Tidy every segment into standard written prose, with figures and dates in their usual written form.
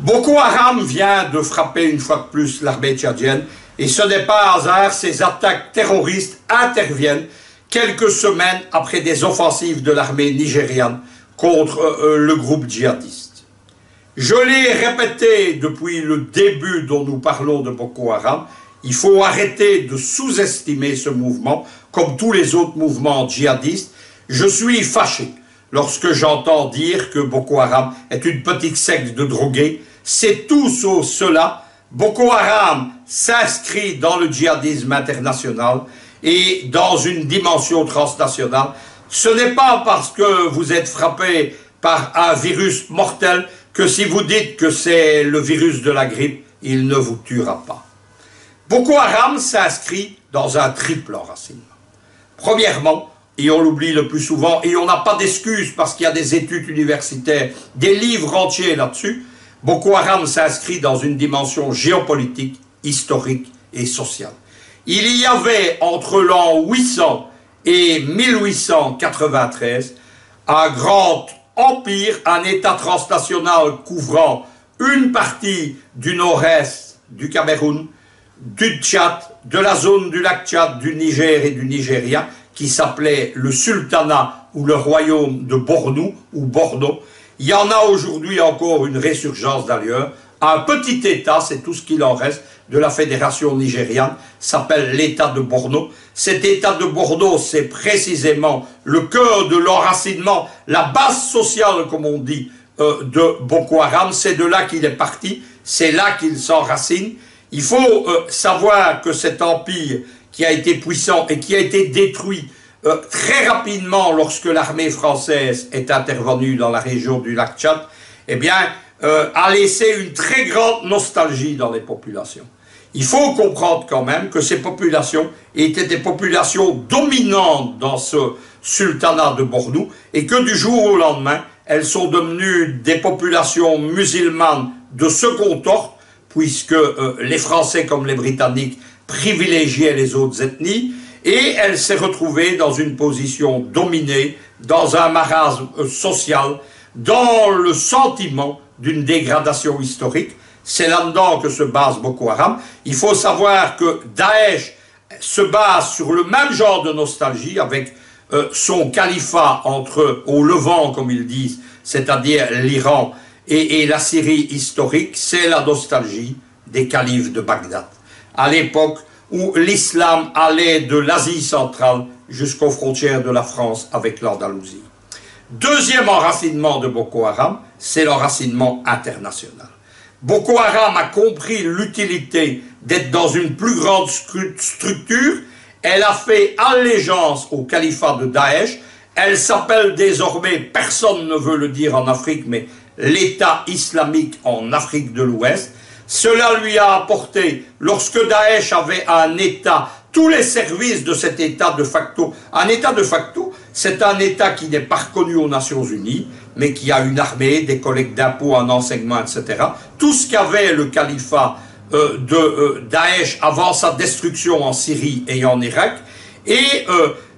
Boko Haram vient de frapper une fois de plus l'armée tchadienne et ce n'est pas un hasard, ces attaques terroristes interviennent quelques semaines après des offensives de l'armée nigériane contre le groupe djihadiste. Je l'ai répété depuis le début dont nous parlons de Boko Haram, il faut arrêter de sous-estimer ce mouvement comme tous les autres mouvements djihadistes. Je suis fâché lorsque j'entends dire que Boko Haram est une petite secte de drogués. C'est tout sauf cela. Boko Haram s'inscrit dans le djihadisme international et dans une dimension transnationale. Ce n'est pas parce que vous êtes frappé par un virus mortel que si vous dites que c'est le virus de la grippe, il ne vous tuera pas. Boko Haram s'inscrit dans un triple enracinement. Premièrement, et on l'oublie le plus souvent, et on n'a pas d'excuses parce qu'il y a des études universitaires, des livres entiers là-dessus, Boko Haram s'inscrit dans une dimension géopolitique, historique et sociale. Il y avait entre l'an 800 et 1893 un grand empire, un État transnational couvrant une partie du nord-est du Cameroun, du Tchad, de la zone du lac Tchad, du Niger et du Nigeria, qui s'appelait le sultanat ou le royaume de Bornou ou Borno. Il y en a aujourd'hui encore une résurgence d'ailleurs. Un petit État, c'est tout ce qu'il en reste, de la fédération nigériane, s'appelle l'État de Borno. Cet État de Borno, c'est précisément le cœur de l'enracinement, la base sociale, comme on dit, de Boko Haram. C'est de là qu'il est parti, c'est là qu'il s'enracine. Il faut savoir que cet empire qui a été puissant et qui a été détruit très rapidement lorsque l'armée française est intervenue dans la région du lac Tchad, eh bien, a laissé une très grande nostalgie dans les populations. Il faut comprendre quand même que ces populations étaient des populations dominantes dans ce sultanat de Bornou et que du jour au lendemain, elles sont devenues des populations musulmanes de second ordre, puisque les Français comme les Britanniques privilégiaient les autres ethnies, et elle s'est retrouvée dans une position dominée, dans un marasme social, dans le sentiment d'une dégradation historique. C'est là-dedans que se base Boko Haram. Il faut savoir que Daesh se base sur le même genre de nostalgie, avec son califat au Levant, comme ils disent, c'est-à-dire l'Iran, et la Syrie historique, c'est la nostalgie des califes de Bagdad. À l'époque où l'islam allait de l'Asie centrale jusqu'aux frontières de la France avec l'Andalousie. Deuxième enracinement de Boko Haram, c'est l'enracinement international. Boko Haram a compris l'utilité d'être dans une plus grande structure. Elle a fait allégeance au califat de Daesh. Elle s'appelle désormais, personne ne veut le dire en Afrique, mais l'État islamique en Afrique de l'Ouest. Cela lui a apporté, lorsque Daesh avait un État, tous les services de cet État de facto. Un État de facto, c'est un État qui n'est pas reconnu aux Nations Unies, mais qui a une armée, des collectes d'impôts, un enseignement, etc. Tout ce qu'avait le califat de Daesh avant sa destruction en Syrie et en Irak. Et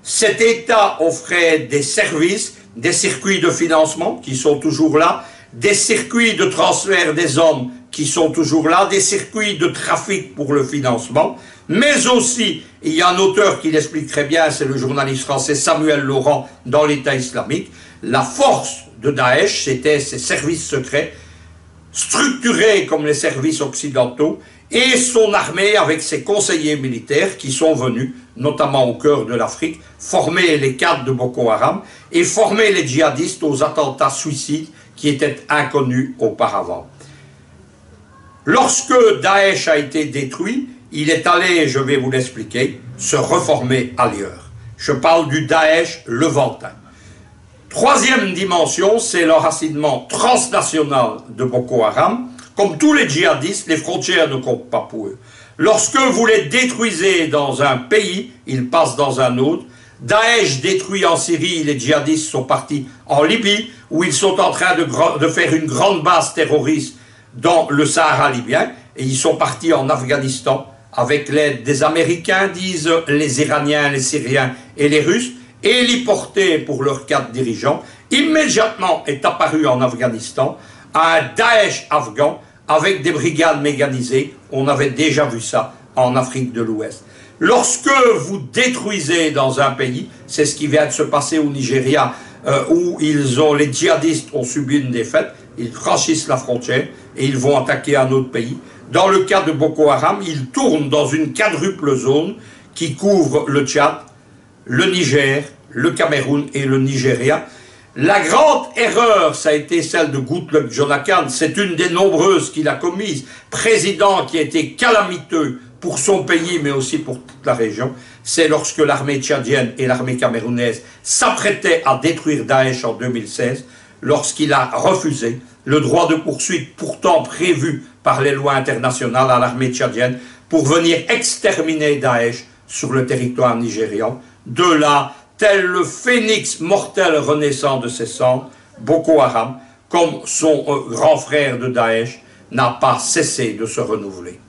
cet État offrait des services, des circuits de financement qui sont toujours là, des circuits de transfert des hommes qui sont toujours là, des circuits de trafic pour le financement, mais aussi, il y a un auteur qui l'explique très bien, c'est le journaliste français Samuel Laurent dans l'État islamique, la force de Daesh, c'était ses services secrets, structurés comme les services occidentaux, et son armée avec ses conseillers militaires qui sont venus, notamment au cœur de l'Afrique, former les cadres de Boko Haram et former les djihadistes aux attentats suicides qui étaient inconnus auparavant. Lorsque Daesh a été détruit, il est allé, je vais vous l'expliquer, se reformer ailleurs. Je parle du Daesh levantin. Troisième dimension, c'est l'enracinement transnational de Boko Haram. Comme tous les djihadistes, les frontières ne comptent pas pour eux. Lorsque vous les détruisez dans un pays, ils passent dans un autre. Daesh détruit en Syrie, les djihadistes sont partis en Libye, où ils sont en train de faire une grande base terroriste dans le Sahara libyen, et ils sont partis en Afghanistan avec l'aide des Américains, disent les Iraniens, les Syriens et les Russes, et héliportés pour leurs 4 dirigeants. Immédiatement est apparu en Afghanistan un Daesh afghan avec des brigades mécanisées. On avait déjà vu ça en Afrique de l'Ouest. Lorsque vous détruisez dans un pays, c'est ce qui vient de se passer au Nigeria, où les djihadistes ont subi une défaite, ils franchissent la frontière et ils vont attaquer un autre pays. Dans le cas de Boko Haram, ils tournent dans une quadruple zone qui couvre le Tchad, le Niger, le Cameroun et le Nigeria. La grande erreur, ça a été celle de Goodluck Jonathan, c'est une des nombreuses qu'il a commises, président qui a été calamiteux pour son pays mais aussi pour toute la région, c'est lorsque l'armée tchadienne et l'armée camerounaise s'apprêtaient à détruire Daesh en 2016, lorsqu'il a refusé le droit de poursuite pourtant prévu par les lois internationales à l'armée tchadienne pour venir exterminer Daesh sur le territoire nigérian. De là, tel le phénix mortel renaissant de ses cendres, Boko Haram, comme son grand frère de Daesh, n'a pas cessé de se renouveler.